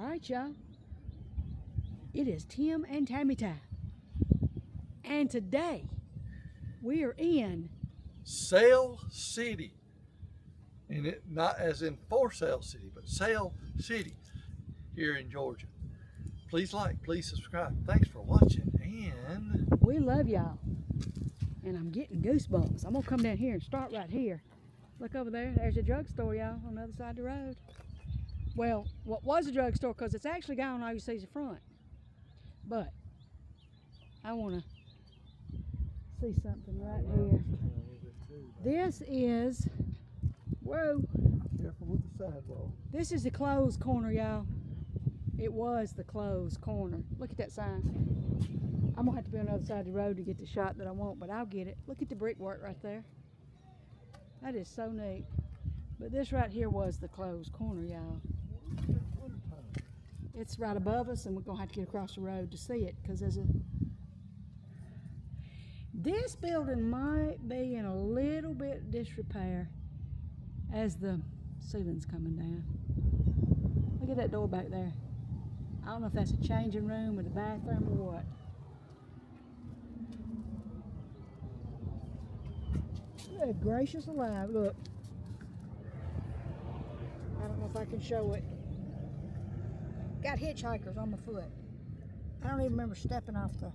All right, y'all. It is Tim and Tammy time. And today we are in Sale City. And it not as in for sale city, but Sale City here in Georgia. Please like, please subscribe. Thanks for watching, and we love y'all. And I'm getting goosebumps. I'm gonna come down here and start right here. Look over there, there's a drugstore, y'all, on the other side of the road. Well, what was a drugstore, because it's actually gone, all you see is the front. But I wanna see something right here. This is, whoa. Careful with the sidewalk. This is the closed corner, y'all. It was the closed corner. Look at that sign. I'm gonna have to be on the other side of the road to get the shot that I want, but I'll get it. Look at the brickwork right there. That is so neat. But this right here was the closed corner, y'all. It's right above us, and we're gonna have to get across the road to see it, because there's a... This building might be in a little bit disrepair as the ceiling's coming down. Look at that door back there. I don't know if that's a changing room or the bathroom or what. Good gracious alive, look. I don't know if I can show it. Got hitchhikers on my foot. I don't even remember stepping off the...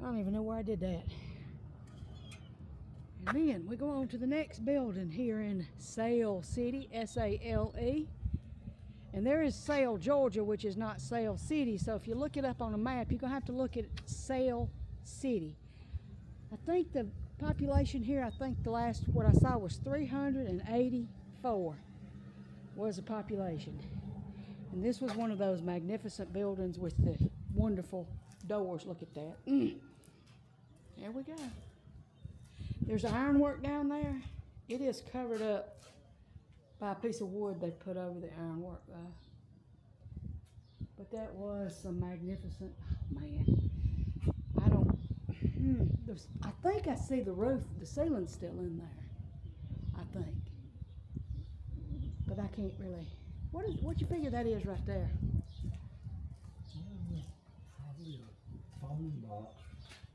I don't even know where I did that. And then we go on to the next building here in Sale City, S-A-L-E. And there is Sale, Georgia, which is not Sale City. So if you look it up on a map, you're going to have to look at Sale City. I think the population here, I think the last, what I saw was 384 was the population. And this was one of those magnificent buildings with the wonderful doors. Look at that. There we go. There's ironwork down there. It is covered up by a piece of wood they put over the ironwork though. But that was some magnificent, oh man. I think I see the roof, the ceiling's still in there. I think. But I can't really. What you figure that is right there? Probably a phone box.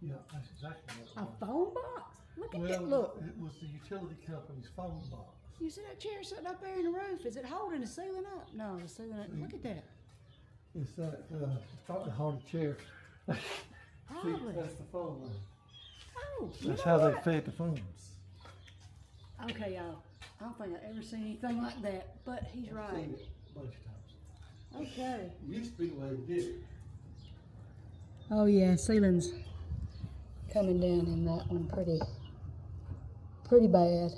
Yeah, that's exactly what it was. A phone box? Look at Well, that, look. It was the utility company's phone box. You see that chair sitting up there in the roof? Is it holding the ceiling up? No, the ceiling up. Look at that. It's that, it's probably a haunted chair. Probably. See, that's the phone line. Oh, That's how they fed the phones. Okay, y'all. I don't think I've ever seen anything like that, but he's I've right. seen it a bunch of times. Okay. It used to be the way they did it. Oh yeah, ceiling's coming down in that one pretty bad.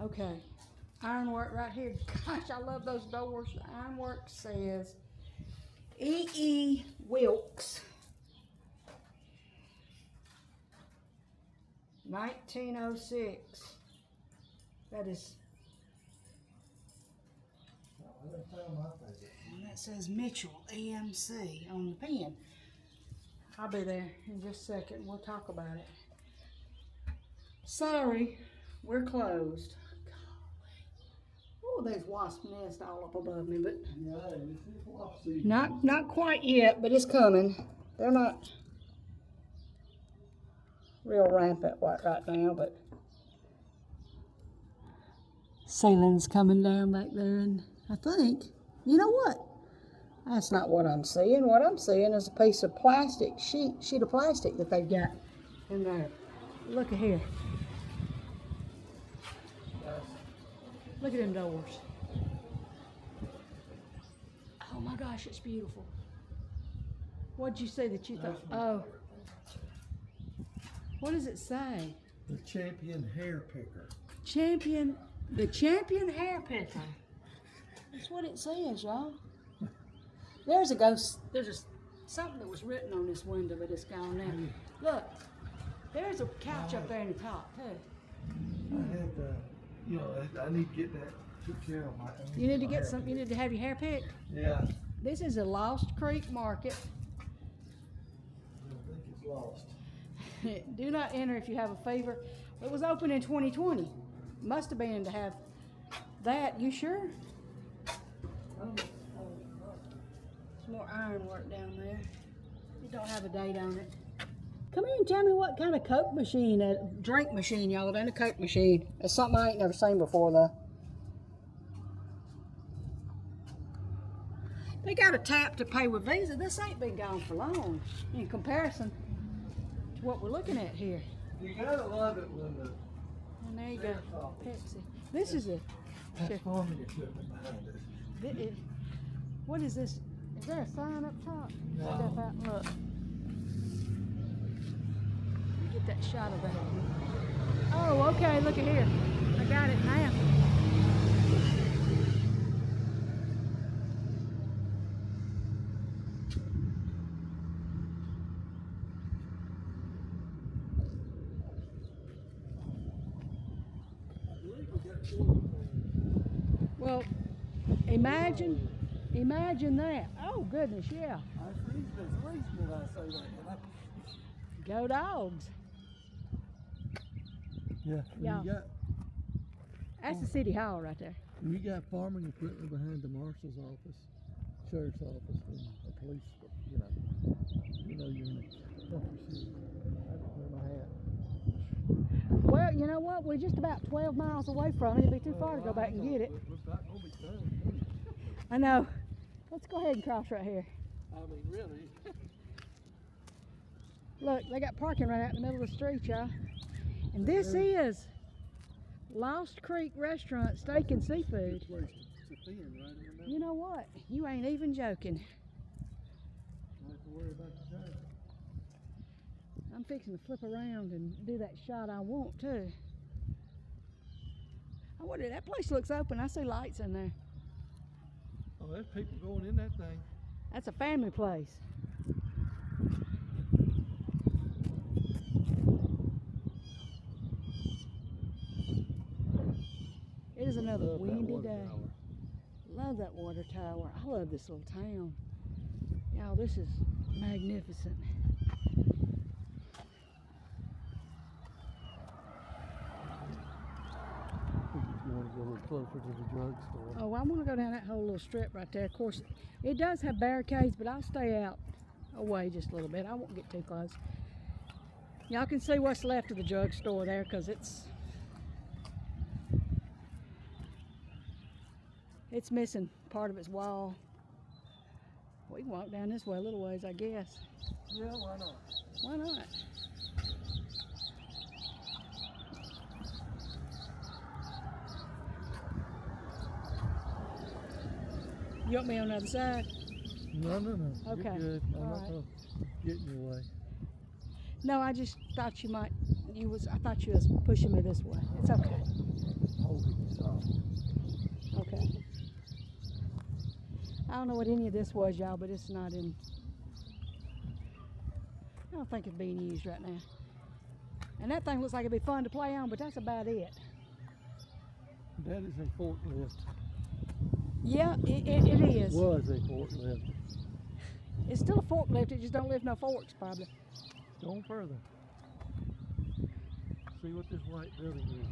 Okay, ironwork right here. Gosh, I love those doors. The ironwork says E.E. Wilkes, 1906. That is. And that says Mitchell, EMC on the pen. I'll be there in just a second. We'll talk about it. Sorry, we're closed. Oh, there's wasp nest all up above me, but not quite yet, but it's coming. They're not real rampant right now, but ceiling's coming down back there, and I think, you know what? That's not what I'm seeing. What I'm seeing is a piece of plastic, sheet of plastic that they've got in there. Look at here. Look at them doors. Oh my gosh, it's beautiful. What'd you say that you thought? Oh. What does it say? The champion hair picker. The champion hair picker. That's what it says, y'all. There's a ghost. There's something that was written on this window, but it's gone now. Look, there's a couch up there in the top too. I had, I need to get that took care of. You need to get some. You need to have your hair picked. Yeah. This is a Lost Creek Market. I don't think it's lost. Do not enter if you have a fever. It was open in 2020. Must have been to have that. You sure? Some more ironwork down there. It don't have a date on it. Come in and tell me what kind of Coke machine, drink machine, y'all. It ain't a Coke machine. It's something I ain't never seen before, though. They got a tap to pay with Visa. This ain't been gone for long in comparison to what we're looking at here. You gotta love it when the... And there you go, Pepsi. This is a... That's farming equipment behind it. What is this? Is there a sign up top? No. Step out and look. Get that shot of that. Oh, okay, look at here. I got it now. Well, imagine that. Oh goodness, yeah. That's reasonable I say that. Go Dogs. Yeah. Yeah. That's the city hall right there. You got farming equipment behind the marshal's office, sheriff's office, and the police. You know you're in the country city. I don't wear my hat. Well, you know what? We're just about 12 miles away from it. It'd be too far to go back and get it. We're not gonna be done. I know. Let's go ahead and cross right here. I mean, really. Look, they got parking right out in the middle of the street, y'all. And this is Lost Creek Restaurant Steak and Seafood. You know what? You ain't even joking. Don't have to worry about the drive. I'm fixing to flip around and do that shot I want too. I wonder, that place looks open. I see lights in there. Oh, there's people going in that thing. That's a family place. It is another windy day. Love that water tower. I love this little town. Y'all, this is magnificent. You want to go a little closer to the drugstore. Oh, I want to go down that whole little strip right there. Of course, it does have barricades, but I'll stay out away just a little bit. I won't get too close. Y'all can see what's left of the drugstore there because it's missing part of its wall. We can walk down this way a little ways, I guess. Yeah, why not? Why not? You want me on the other side? No. Okay. You're good. I'm not going to get in your way. No, I just thought you might. I thought you was pushing me this way. It's okay. Holding you soft. Okay. I don't know what any of this was, y'all, but it's not in. I don't think it's being used right now. And that thing looks like it'd be fun to play on, but that's about it. That is a forklift. Yeah, it is. Was a forklift. It's still a forklift, it just don't lift no forks, probably. Go further. See what this white building is.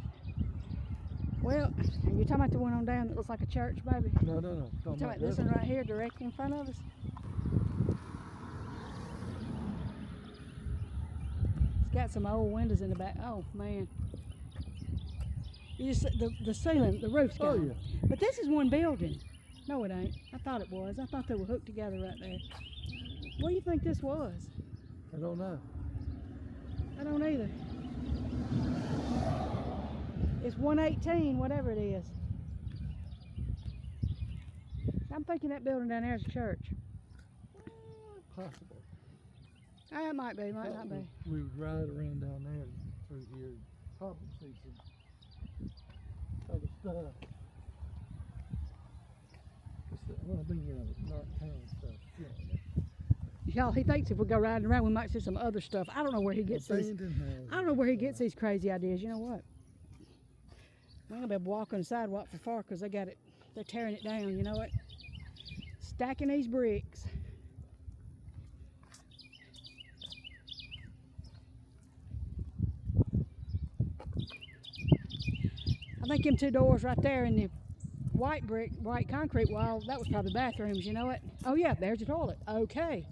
Well, are you talking about the one on down that looks like a church, baby? No. You talking about this one right here, directly in front of us? It's got some old windows in the back. Oh, man. You just, the ceiling, the roof's gone. Oh, yeah. But this is one building. No, it ain't. I thought it was. I thought they were hooked together right there. What do you think this was? I don't know. I don't either. It's 118, whatever it is. I'm thinking that building down there is a church. Possible. It might be, might not be. We would ride around down there and through here and probably see some other stuff. Well, I mean, not town stuff. Y'all, he thinks if we go riding around, we might see some other stuff. I don't know where he gets these. I don't know where he gets these crazy ideas. You know what? We ain't gonna be able to walk on the sidewalk for far because they got it. They're tearing it down. You know what? Stacking these bricks. think them 2 doors right there in the white concrete wall, that was probably bathrooms, you know what? Oh yeah, there's the toilet. Okay.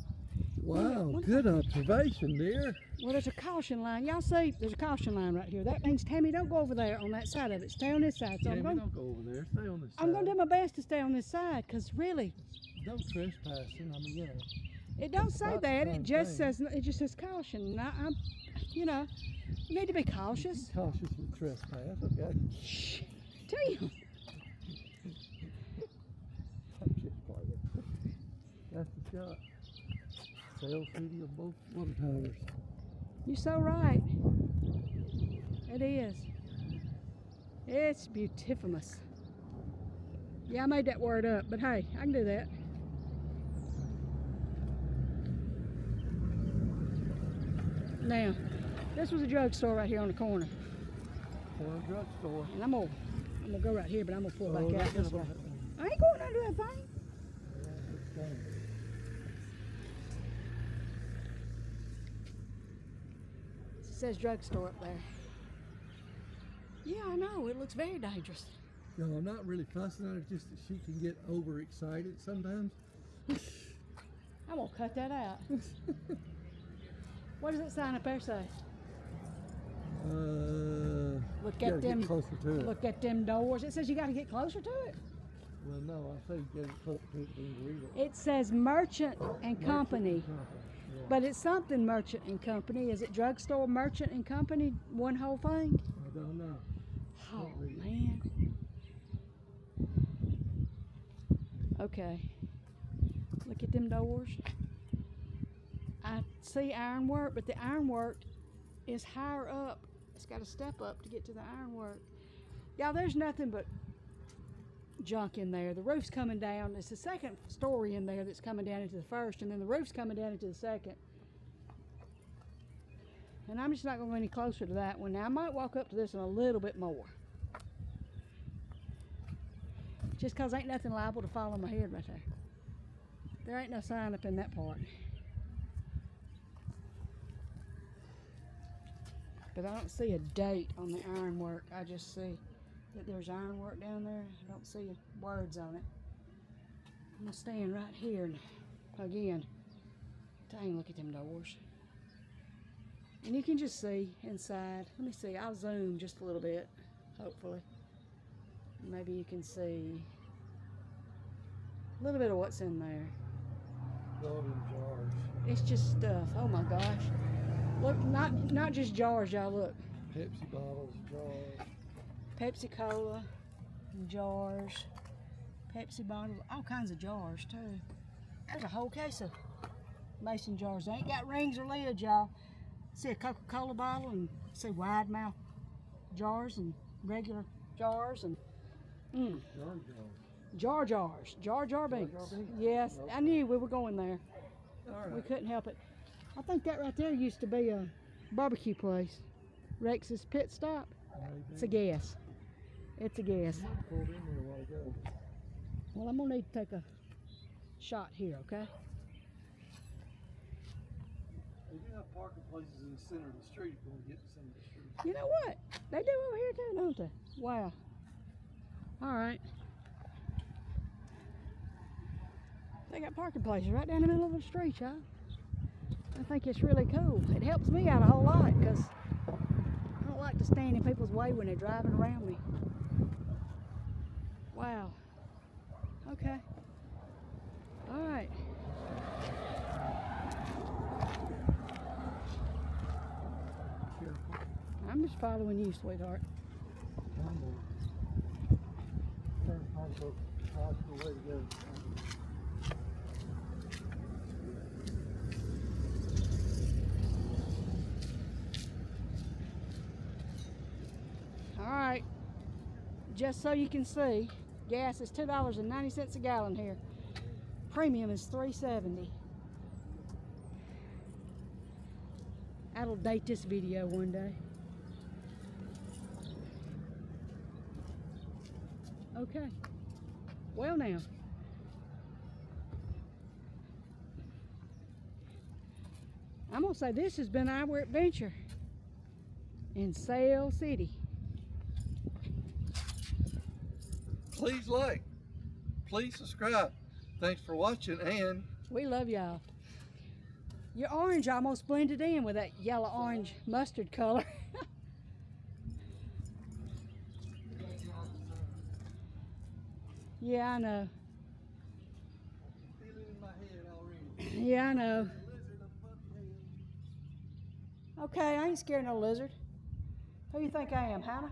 Wow, good observation, dear. Well, there's a caution line. Y'all see, there's a caution line right here. That means, Tammy, don't go over there on that side of it. Stay on this side. So Tammy, don't go over there. Stay on this side. I'm going to do my best to stay on this side, because really, Don't trespassing. I mean, you know. it don't say about that. the It same just thing. says, it just says caution. And I'm, you know, you need to be cautious. Cautious with trespass. Okay. Shh. Tim. I'm just playing. That's the shot. Sail City of both water towers. You're so right. It is. It's beautifulness. Yeah, I made that word up, but hey, I can do that. Now, this was a drugstore right here on the corner. Corner drugstore. And I'm gonna go right here, but I'm gonna pull Oh, back out that's this way. what- I ain't going under that thing. Yeah, it's done. It says drugstore up there. Yeah, I know. It looks very dangerous. No, I'm not really fussing at her, just that she can get overexcited sometimes. I'm gonna cut that out. What does that sign up there say? Look you at gotta them. get closer to it. Look at them doors. It says you got to get closer to it. Well, no, I say you gotta get closer to it so you can read it. It says Merchant and Company, Yeah. but it's something Merchant and Company. Is it drugstore Merchant and Company? One whole thing? I don't know. Oh Can't read it. man. Okay. Look at them doors. I see ironwork, but the ironwork is higher up. It's got to step up to get to the ironwork. Y'all, there's nothing but junk in there. The roof's coming down. It's the second story in there that's coming down into the first, and then the roof's coming down into the second. And I'm just not going to go any closer to that one. Now, I might walk up to this one a little bit more. Just because ain't nothing liable to fall on my head right there. There ain't no sign up in that part. But I don't see a date on the ironwork. I just see that there's ironwork down there. I don't see words on it. I'm gonna stand right here and again, dang, look at them doors. And you can just see inside. Let me see, I'll zoom just a little bit, hopefully. Maybe you can see a little bit of what's in there. Golden jars. It's just stuff. Oh my gosh. Look, not just jars, y'all, look. Pepsi bottles, jars. Pepsi Cola, jars, Pepsi bottles, all kinds of jars too. There's a whole case of mason jars. They ain't got rings or lids, y'all. See a Coca-Cola bottle and see wide mouth jars and regular jars and Jar jars. jar beans. Jar beans? Yes, Okay. I knew we were going there. All We right. couldn't help it. I think that right there used to be a barbecue place. Rex's Pit Stop. It's a guess. It's a guess. Pulled in there a while ago. Well, I'm gonna need to take a shot here, okay? They do have parking places in the center of the street if you want to get to the center of the street. You know what? They do over here too, don't they? Wow. All right. They got parking places right down the middle of the street, y'all. I think it's really cool. It helps me out a whole lot because I don't like to stand in people's way when they're driving around me. Wow. Okay. All right. Careful. I'm just following you, sweetheart. One more. Turn onto the way to go. All right. Just so you can see, gas is $2.90 a gallon here. Premium is $3.70. That'll date this video one day. Okay. Well now. I'm gonna say this has been our adventure in Sail City. Please like, please subscribe. Thanks for watching, and We love y'all. Your orange almost blended in with that yellow orange mustard color. Yeah, I know. Yeah, I know. Okay, I ain't scared of no lizard. Who you think I am, Hannah?